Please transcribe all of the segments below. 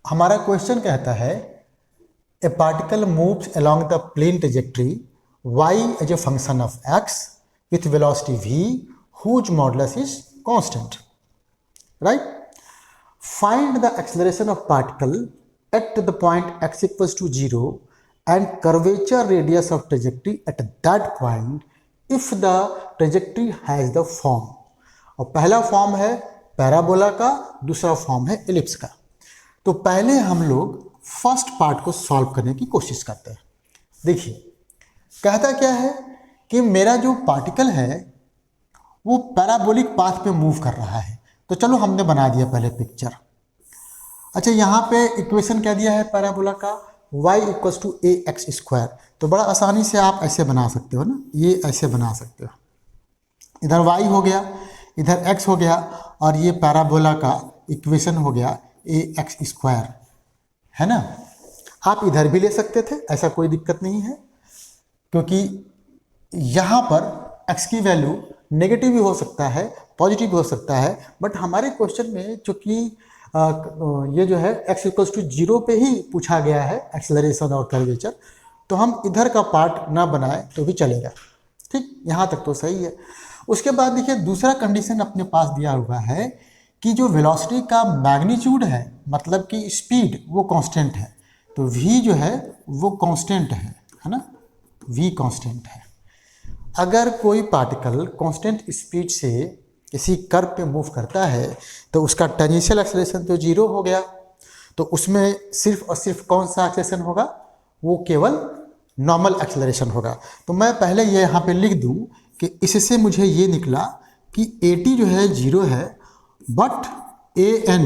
हमारा क्वेश्चन कहता है a particle moves along the plane trajectory y as a function of x with velocity v whose modulus is constant, right? Find the acceleration of particle at the point x equals to 0 and curvature radius of trajectory at that point if the trajectory has the form. और पहला form है parabola का, दूसरा form है ellipse का। तो पहले हम लोग फर्स्ट पार्ट को सॉल्व करने की कोशिश करते हैं। देखिए कहता क्या है कि मेरा जो पार्टिकल है वो पैराबोलिक पाथ पे मूव कर रहा है। तो चलो हमने बना दिया पहले पिक्चर। अच्छा, यहाँ पे इक्वेशन क्या दिया है पैराबोला का, y equals to a x square. तो बड़ा आसानी से आप ऐसे बना सकते हो ना, ये ऐसे बना सकते हो। इधर y हो गया, इधर x हो गया, और ये पैराबोला का इक्वेशन हो गया ए एक्स स्क्वायर, है ना। आप इधर भी ले सकते थे, ऐसा कोई दिक्कत नहीं है, क्योंकि यहाँ पर x की वैल्यू नेगेटिव भी हो सकता है, पॉजिटिव भी हो सकता है। बट हमारे क्वेश्चन में चूँकि ये जो है x इक्वल्स टू 0 पे ही पूछा गया है एक्सेलरेशन और कर्वेचर, तो हम इधर का पार्ट ना बनाए तो भी चलेगा। ठीक, यहाँ तक तो सही है। उसके बाद देखिए दूसरा कंडीशन अपने पास दिया हुआ है कि जो वेलोसिटी का मैग्नीट्यूड है, मतलब कि स्पीड, वो कांस्टेंट है। तो v जो है वो कांस्टेंट है ना, v कांस्टेंट है। अगर कोई पार्टिकल कांस्टेंट स्पीड से किसी कर्व पे मूव करता है तो उसका टेंजेंशियल एक्सेलरेशन तो 0 हो गया। तो उसमें सिर्फ और सिर्फ कौन सा एक्सेलरेशन होगा, वो केवल नॉर्मल एक्सेलरेशन होगा। तो मैं पहले ये यहाँ पे लिख दूँ कि इससे मुझे ये निकला कि at जो है 0 है, बट an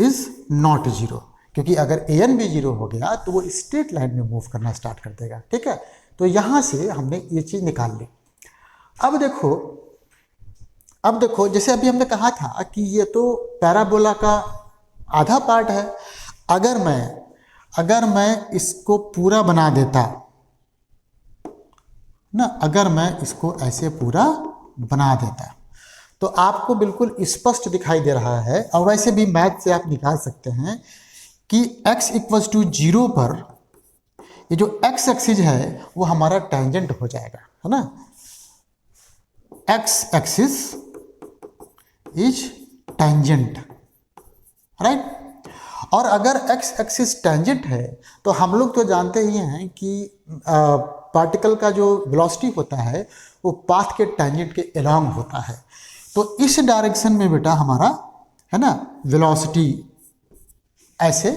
इज़ नॉट 0, क्योंकि अगर an भी 0 हो गया तो वो स्ट्रेट लाइन में मूव करना स्टार्ट कर देगा। ठीक है, तो यहाँ से हमने ये चीज़ निकाल ली। अब देखो जैसे अभी हमने कहा था कि ये तो पैराबोला का आधा पार्ट है। अगर मैं इसको पूरा बना देता ना, अगर मैं इसको ऐसे पूरा बना देता तो आपको बिल्कुल स्पष्ट दिखाई दे रहा है। और वैसे भी मैथ से आप निकाल सकते हैं कि x इक्वल्स टू 0 पर ये जो x एक्सिस है वो हमारा टेंजेंट हो जाएगा, है ना। x axis is tangent, right. और अगर x एक्सिस टेंजेंट है तो हम लोग तो जानते ही हैं कि पार्टिकल का जो वेलोसिटी होता है वो पाथ के टेंजेंट के अलोंग होता है। तो इस डायरेक्शन में बेटा हमारा, है ना, वेलोसिटी ऐसे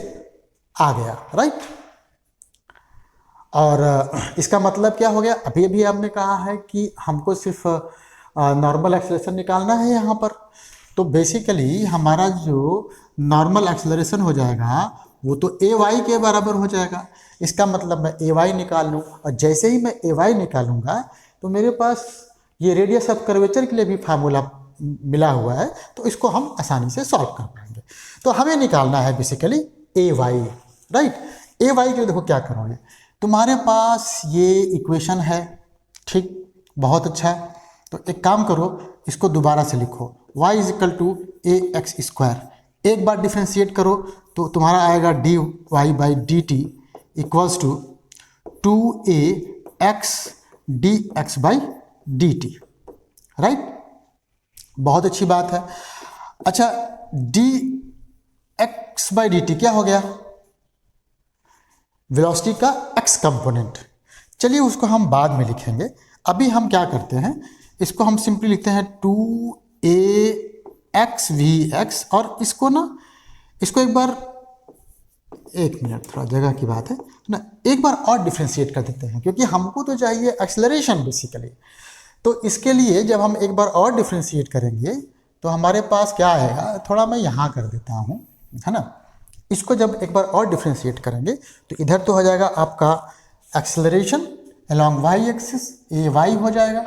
आ गया, राइट। और इसका मतलब क्या हो गया, अभी हमने कहा है कि हमको सिर्फ नॉर्मल एक्सेलरेशन निकालना है यहाँ पर। तो बेसिकली हमारा जो नॉर्मल एक्सेलरेशन हो जाएगा वो तो ay के बराबर हो जाएगा। इसका मतलब मैं ay निकाल लूँ, और जैसे ही मैं ay निकालूंगा तो मेरे पास ये रेडियस ऑफ कर्वेचर के लिए भी फार्मूला मिला हुआ है, तो इसको हम आसानी से सॉल्व कर पाएंगे। तो हमें निकालना है बेसिकली ay, राइट। ay के लिए देखो क्या करोगे, तुम्हारे पास ये इक्वेशन है, ठीक, बहुत अच्छा। तो एक काम करो, इसको दोबारा से लिखो, y is equal to a x square. एक बार डिफ्रेंशिएट करो तो तुम्हारा आएगा dy by d t equals to 2a x dx by d t, right. बहुत अच्छी बात है। अच्छा, dx बाई डी टी क्या हो गया, वेलोसिटी का x कंपोनेंट। चलिए उसको हम बाद में लिखेंगे। अभी हम क्या करते हैं, इसको हम सिंपली लिखते हैं 2ax vx। और इसको एक बार, एक मिनट, थोड़ा जगह की बात है ना, एक बार और डिफ्रेंशिएट कर देते हैं, क्योंकि हमको तो चाहिए एक्सेलरेशन बेसिकली। तो इसके लिए जब हम एक बार और डिफ्रेंशिएट करेंगे तो हमारे पास क्या आएगा, थोड़ा मैं यहाँ कर देता हूँ, है ना। इसको जब एक बार और डिफ्रेंशिएट करेंगे तो इधर तो हो जाएगा आपका एक्सेलरेशन अलॉन्ग y एक्सिस, ए वाई हो जाएगा।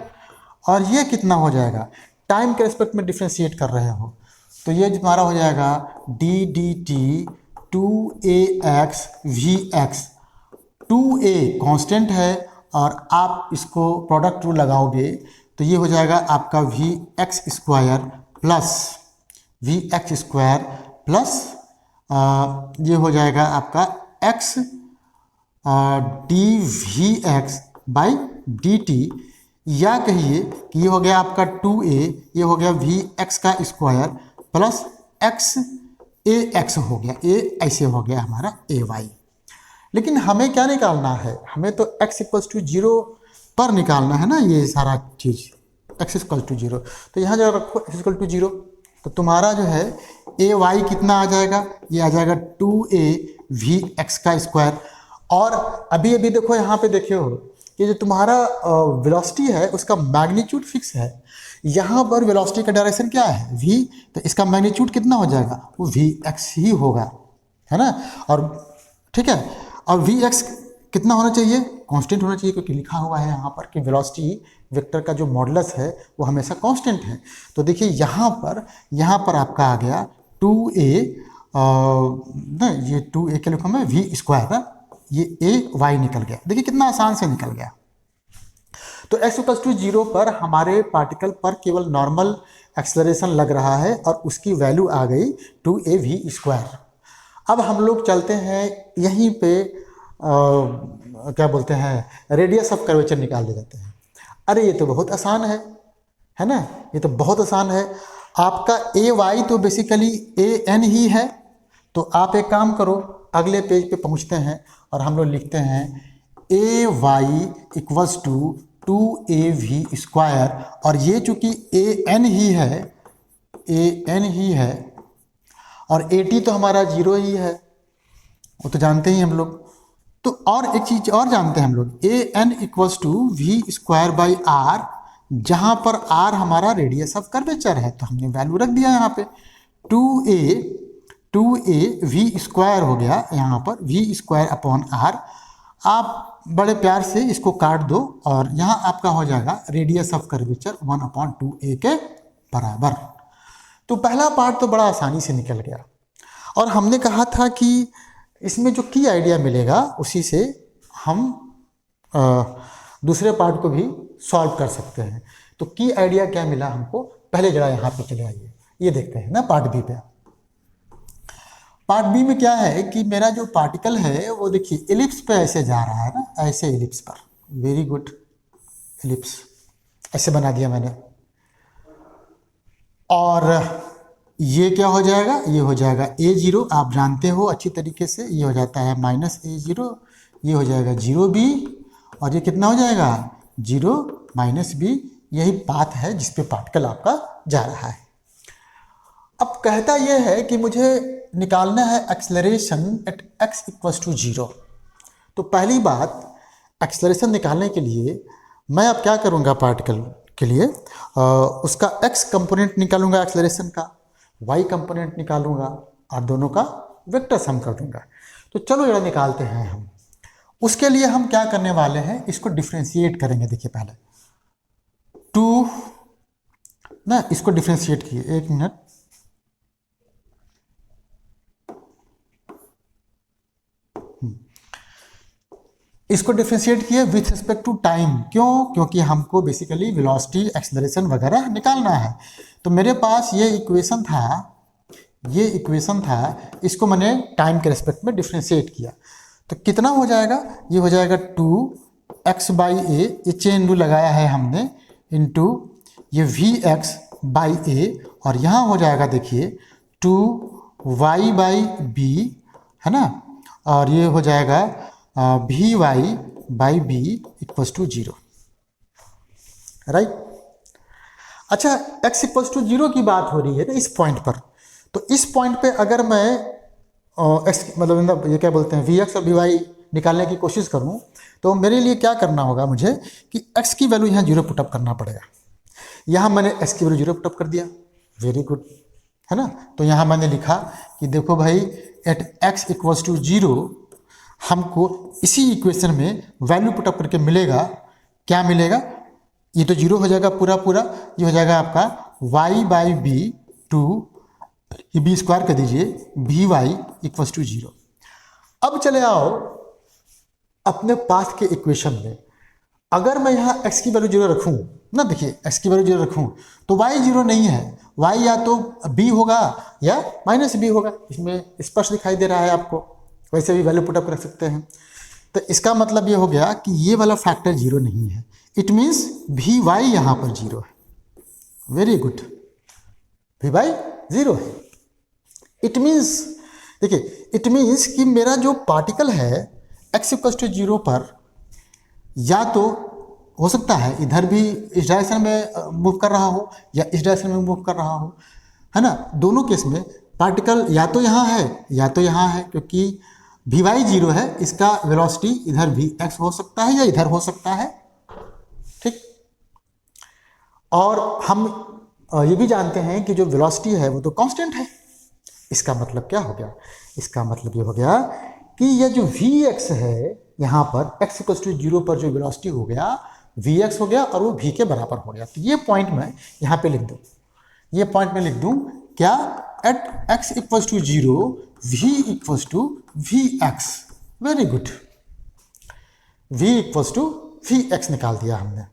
और ये कितना हो जाएगा, टाइम के रिस्पेक्ट में डिफ्रेंशिएट कर रहे हो तो ये हमारा हो जाएगा D D T 2ax vx। 2a constant है, और आप इसको प्रोडक्ट रूल लगाओगे तो ये हो जाएगा आपका vx स्क्वायर प्लस ये हो जाएगा आपका x d v x by d t, या कहिए कि ये हो गया आपका 2a, ये हो गया वी एक्स का स्क्वायर प्लस एक्स ए एक्स हो गया, ए ऐसे हो गया हमारा ए वाई। लेकिन हमें क्या निकालना है, हमें तो x इक्वल्स टू 0 पर निकालना है ना ये सारा चीज़, x इक्वल टू 0। तो यहाँ जब रखो x इक्वल टू 0, तो तुम्हारा जो है ए वाई कितना आ जाएगा, ये आ जाएगा 2a वी एक्स का स्क्वायर। और अभी अभी देखो यहाँ पे देखे हो कि जो तुम्हारा वेलोसिटी है उसका मैग्नीट्यूड फिक्स है, यहाँ पर वेलोसिटी का डायरेक्शन क्या है v, तो इसका मैग्नीट्यूड कितना हो जाएगा, वो वी एक्स ही होगा, है ना। और ठीक है, और वी एक्स कितना होना चाहिए, कांस्टेंट होना चाहिए, क्योंकि लिखा हुआ है यहाँ पर कि वेलोसिटी वेक्टर का जो मॉडुलस है वो हमेशा कांस्टेंट है। तो देखिए यहाँ पर आपका आ गया 2a, ना ये 2a के लिखो मैं वी स्क्वायर ना, ये ए वाई निकल गया। देखिए कितना आसान से निकल गया। तो x इक्वल्स टू 0 पर हमारे पार्टिकल पर केवल नॉर्मल एक्सेलरेशन लग रहा है और उसकी वैल्यू आ गई 2a वी स्क्वायर। अब हम लोग चलते हैं यहीं पे क्या बोलते हैं, रेडियस ऑफ कर्वेचर निकाल ले जाते हैं। अरे ये तो बहुत आसान है ना, ये तो बहुत आसान है। आपका ए वाई तो बेसिकली ए एन ही है। तो आप एक काम करो, अगले पेज पे पहुंचते हैं और हम लोग लिखते हैं A Y equals to 2a V square, और ये चूंकि ए एन ही है और ए टी तो हमारा 0 ही है, वो तो जानते ही हम लोग। तो और एक चीज और जानते हैं हम लोग, A N equals to we square by R, जहां पर आर हमारा रेडियस ऑफ कर्वेचर है, तो हमने वैल्यू रख दिया यहाँ पे 2a वी स्क्वायर हो गया, यहाँ पर वी स्क्वायर अपॉन आर। आप बड़े प्यार से इसको काट दो और यहाँ आपका हो जाएगा रेडियस ऑफ कर्वेचर 1/2a के बराबर। तो पहला पार्ट तो बड़ा आसानी से निकल गया, और हमने कहा था कि इसमें जो की आइडिया मिलेगा उसी से हम दूसरे पार्ट को भी सॉल्व कर सकते हैं। तो की आइडिया क्या मिला हमको, पहले जरा यहाँ पे चले आइए, ये देखते हैं ना पार्ट बी पे। पार्ट बी में क्या है कि मेरा जो पार्टिकल है वो देखिए एलिप्स पे ऐसे जा रहा है ना, ऐसे एलिप्स पर, वेरी गुड, एलिप्स ऐसे बना दिया मैंने। और ये क्या हो जाएगा, ये हो जाएगा a0, आप जानते हो अच्छी तरीके से, ये हो जाता है -a0, ये हो जाएगा 0b, और ये कितना हो जाएगा 0 -b। यही पाथ है जिस पे पार्टिकल आपका जा रहा है। अब कहता यह है कि मुझे निकालना है acceleration at x equals to 0। तो पहली बात, एक्सेलरेशन निकालने के लिए मैं अब क्या करूँगा, पार्टिकल के लिए उसका x कंपोनेंट निकालूंगा एक्सेलरेशन का, y कंपोनेंट निकालूंगा और दोनों का वेक्टर सम कर दूंगा। तो चलो जरा निकालते हैं हम। उसके लिए हम क्या करने वाले हैं, इसको डिफ्रेंशिएट करेंगे। देखिए पहले 2 ना, इसको डिफ्रेंशिएट किए, एक मिनट, इसको डिफ्रेंशिएट किए विथ रिस्पेक्ट टू टाइम। क्यों? क्योंकि हमको बेसिकली वेलोसिटी, एक्सेलरेशन वगैरह निकालना है। तो मेरे पास ये इक्वेशन था, इसको मैंने टाइम के रिस्पेक्ट में डिफ्रेंशिएट किया। तो कितना हो जाएगा, ये हो जाएगा 2x बाई ए, ये चेन रूल लगाया है हमने, इंटू ये vx बाई ए, और यहाँ हो जाएगा देखिए 2y बाई बी, है ना, और ये हो जाएगा vy by b equals to 0, right. अच्छा, x इक्वल्स टू 0 की बात हो रही है ना इस पॉइंट पर। तो इस पॉइंट पे अगर मैं x मतलब ये क्या बोलते हैं vx और vy निकालने की कोशिश करूं, तो मेरे लिए क्या करना होगा मुझे कि x की वैल्यू यहाँ 0 पुटअप करना पड़ेगा। यहाँ मैंने x की वैल्यू 0 पुटअप कर दिया, वेरी गुड, है ना। तो यहाँ मैंने लिखा कि देखो भाई, एट x इक्वल्स टू 0 हमको इसी इक्वेशन में वैल्यू पुटअप करके मिलेगा, क्या मिलेगा, ये तो 0 हो जाएगा पूरा, ये हो जाएगा आपका y बाई बी 2, ये बी स्क्वायर कर दीजिए, vy इक्वल्स टू 0। अब चले आओ अपने पाथ के इक्वेशन में। अगर मैं यहाँ x की वैल्यू 0 रखूँ ना, देखिए x की वैल्यू 0 रखूँ तो y 0 नहीं है, y या तो b होगा या -b होगा, इसमें स्पष्ट दिखाई दे रहा है आपको। वैसे भी वैल्यू पुटअप कर सकते हैं। तो इसका मतलब ये हो गया कि ये वाला फैक्टर 0 नहीं है। इट मीन्स भी वाई यहाँ पर 0 है। वेरी गुड, भी वाई 0 है। इट मीन्स, देखिए इट मीन्स कि मेरा जो पार्टिकल है x = 0 पर या तो हो सकता है इधर भी इस डायरेक्शन में मूव कर रहा हो या इस डायरेक्शन में मूव कर रहा हो, है ना। दोनों केस में पार्टिकल या तो यहाँ है या तो यहाँ है, क्योंकि भी वाई 0 है, इसका वेलोसिटी इधर भी x हो सकता है या इधर हो सकता है, ठीक। और हम ये भी जानते हैं कि जो वेलोसिटी है वो तो कांस्टेंट है। इसका मतलब क्या हो गया? इसका मतलब ये हो गया कि ये जो Vx है यहाँ पर x = 0 पर जो वेलोसिटी हो गया Vx हो गया और वो v के बराबर हो गया। तो ये पॉइंट मैं यहाँ पे लिख दूँ, ये पॉइंट में लिख दूँ क्या? At x = 0 v = Vx। Very good, v = Vx निकाल दिया हमने।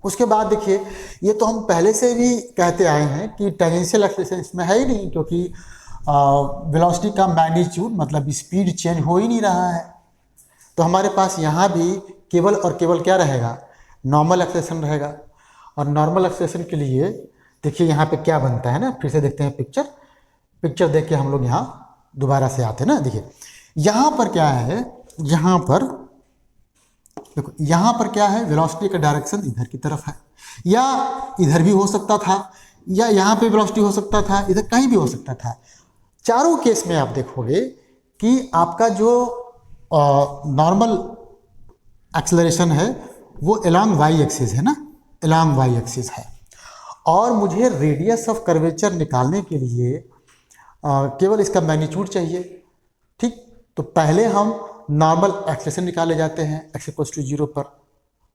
उसके बाद देखिए, ये तो हम पहले से भी कहते आए हैं कि टेंजेंशियल एक्सेलरेशन इसमें है ही नहीं, क्योंकि वेलोसिटी का मैग्नीट्यूड मतलब स्पीड चेंज हो ही नहीं रहा है। तो हमारे पास यहाँ भी केवल और केवल क्या रहेगा? नॉर्मल एक्सेलरेशन रहेगा। और नॉर्मल एक्सेलरेशन के लिए देखिए यहाँ पे क्या बनता है ना, फिर से देखते हैं पिक्चर देख के हम लोग यहाँ दोबारा से आते हैं ना। देखिए यहाँ पर क्या है, यहाँ पर देखो, यहाँ पर क्या है? वेलोसिटी का डायरेक्शन इधर की तरफ है, या इधर भी हो सकता था, या यहाँ पे वेलोसिटी हो सकता था, इधर कहीं भी हो सकता था। चारों केस में आप देखोगे कि आपका जो नॉर्मल एक्सेलरेशन है वो अलोंग वाई एक्सिस है ना, अलोंग वाई एक्सिस है। और मुझे रेडियस ऑफ कर्वेचर निकालने के लिए केवल इसका मैग्नीट्यूड चाहिए, ठीक। तो पहले हम नॉर्मल एक्सेलरेशन निकाले जाते हैं x = 0 पर,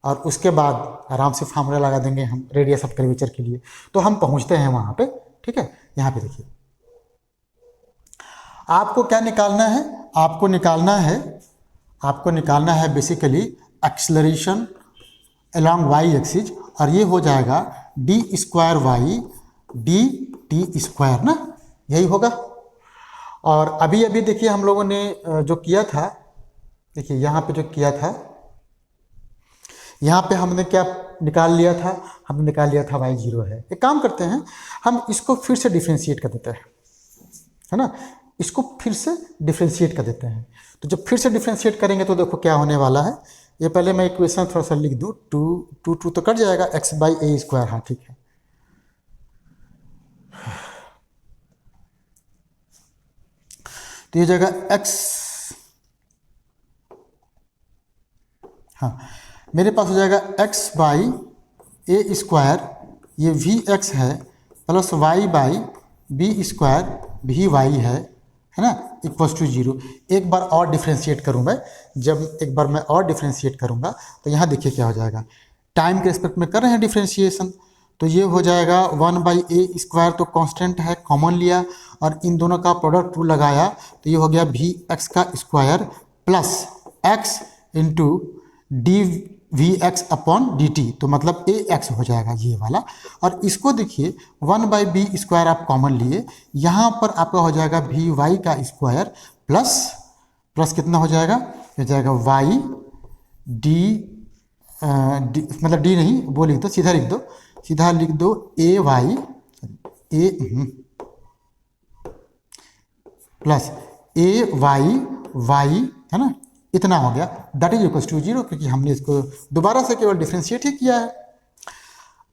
और उसके बाद आराम से फार्मूला लगा देंगे हम रेडियस ऑफ कर्वेचर के लिए। तो हम पहुंचते हैं वहाँ पे, ठीक है। यहाँ पे देखिए आपको क्या निकालना है? आपको निकालना है basically acceleration along y axis, और ये हो जाएगा d² dt², ना, यही होगा। और अभी देखिए हम लोगों ने जो किया था, देखिए यहाँ पे जो किया था, यहाँ पे हमने क्या निकाल लिया था? हमने निकाल लिया था y 0 है। एक काम करते हैं, हम इसको फिर से डिफ्रेंशिएट कर देते हैं, है ना। इसको फिर से डिफ्रेंशिएट कर देते हैं। तो जब फिर से डिफ्रेंशिएट करेंगे तो देखो क्या होने वाला है। ये पहले मैं इक्वेशन थोड़ा सा लिख दूँ, 2 तो कट जाएगा, x/a², हाँ ठीक है। तो ये जगह x, हाँ मेरे पास हो जाएगा x/a², ये Vx है, प्लस y/b² Vy है ना, = 0। एक बार और डिफ्रेंशिएट करूँ मैं, जब एक बार मैं और डिफ्रेंशिएट करूँगा तो यहाँ देखिए क्या हो जाएगा। टाइम के रिस्पेक्ट में कर रहे हैं डिफ्रेंशिएशन, तो ये हो जाएगा 1/a² तो कांस्टेंट है, कॉमन लिया और इन दोनों का प्रोडक्ट रूल लगाया, तो ये हो गया Vx² plus x into dVx/dt, तो मतलब ax हो जाएगा ये वाला। और इसको देखिए 1/b² आप कॉमन लिए, यहाँ पर आपका हो जाएगा Vy² प्लस कितना हो जाएगा? हो जाएगा y मतलब d नहीं, वो लिख दो, सीधा लिख दो ay प्लस ay है ना, इतना हो गया, दैट इज इक्वल टू 0, क्योंकि हमने इसको दोबारा से केवल डिफ्रेंशिएट ही किया है।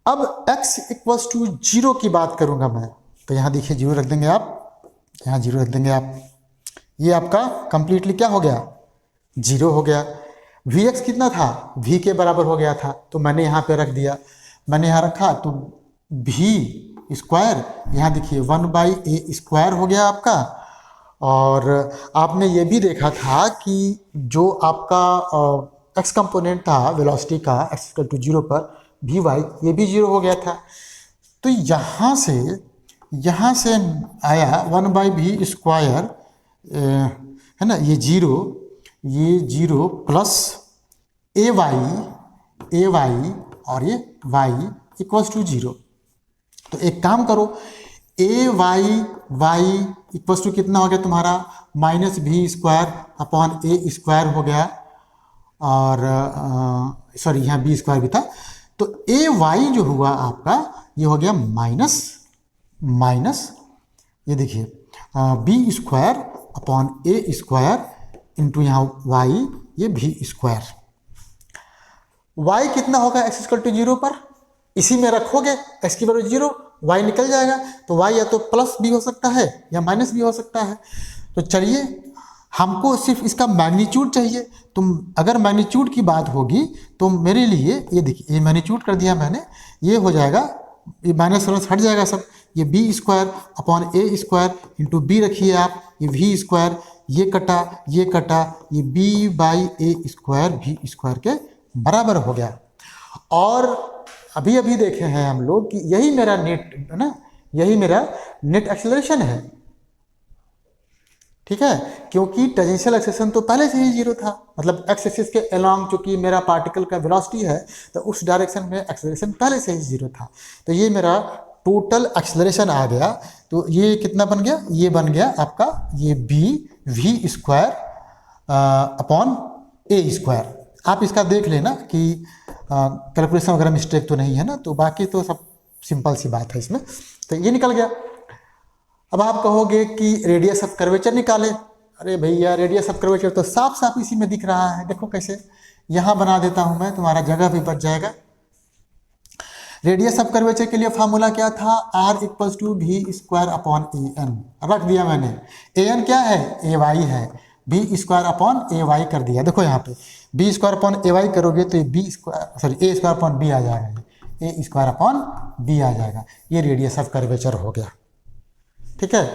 अब x = 0 की बात करूंगा मैं, तो यहाँ देखिए 0 रख देंगे आप, यहाँ 0 रख देंगे आप, ये आपका कंप्लीटली क्या हो गया? 0 हो गया। Vx कितना था? v के बराबर हो गया था, तो मैंने यहाँ पे रख दिया, मैंने यहाँ रखा तो v², यहाँ देखिए 1/a² हो गया आपका। और आपने ये भी देखा था कि जो आपका x कंपोनेंट था वेलोसिटी का x = 0 पर Vy, ये भी 0 हो गया था। तो यहाँ से आया 1/v² है ना, ये 0 प्लस ay और ये y इक्वल्स टू 0। तो एक काम करो, ए वाई इक्वल्स टू कितना हो गया तुम्हारा माइनस भी स्क्वायर अपॉन ए स्क्वायर हो गया, और सॉरी यहाँ बी स्क्वायर भी था। तो ए वाई जो हुआ आपका ये हो गया माइनस ये देखिए B square upon a square into यहाँ वाई ये भी स्क्वायर। y कितना होगा x इक्वल टू 0 पर, इसी में रखोगे x की वैल्यू 0, y निकल जाएगा। तो y या तो प्लस भी हो सकता है या माइनस भी हो सकता है। तो चलिए हमको सिर्फ इसका मैग्नीट्यूड चाहिए। तुम अगर मैग्नीट्यूड की बात होगी तो मेरे लिए ये देखिए, ये मैग्नीट्यूड कर दिया मैंने, ये हो जाएगा, ये माइनस माइनस हट जाएगा सब, ये b square upon a square into B रखिए आप, ये वी स्क्वायर, ये कटा ये बी बाई ए स्क्वायर भी स्क्वायर के बराबर हो गया। और अभी देखे हैं हम लोग कि यही मेरा नेट है ना, यही मेरा नेट एक्सेलरेशन है, ठीक है, क्योंकि टेंजेंशियल एक्सेलरेशन तो पहले से ही 0 था, मतलब एक्स एक्सिस के अलोंग चूंकि मेरा पार्टिकल का वेलोसिटी है तो उस डायरेक्शन में एक्सेलरेशन पहले से ही 0 था। तो ये मेरा टोटल एक्सेलरेशन आ गया। तो ये कितना बन गया, ये बन गया आपका ये b v square upon a square. आप इसका देख लेना कि कैलकुलेशन वगैरह मिस्टेक तो नहीं है ना, तो बाकी तो सब सिंपल सी बात है इसमें। तो ये निकल गया। अब आप कहोगे कि रेडियस ऑफ कर्वेचर निकाले। अरे भैया रेडियस ऑफ कर्वेचर तो साफ साफ इसी में दिख रहा है, देखो कैसे, यहाँ बना देता हूँ मैं, तुम्हारा जगह भी बच जाएगा। रेडियस ऑफ कर्वेचर के लिए फार्मूला क्या था, r equals to we square upon a n, रख दिया मैंने। ए एन क्या है, ए वाई है, b square upon a y कर दिया। देखो यहाँ पे b square upon a y करोगे तो ये b square sorry a square upon b आ जाएगा, ए स्क्वायर अपॉन बी आ जाएगा। ये रेडियस ऑफ कर्वेचर हो गया, ठीक है।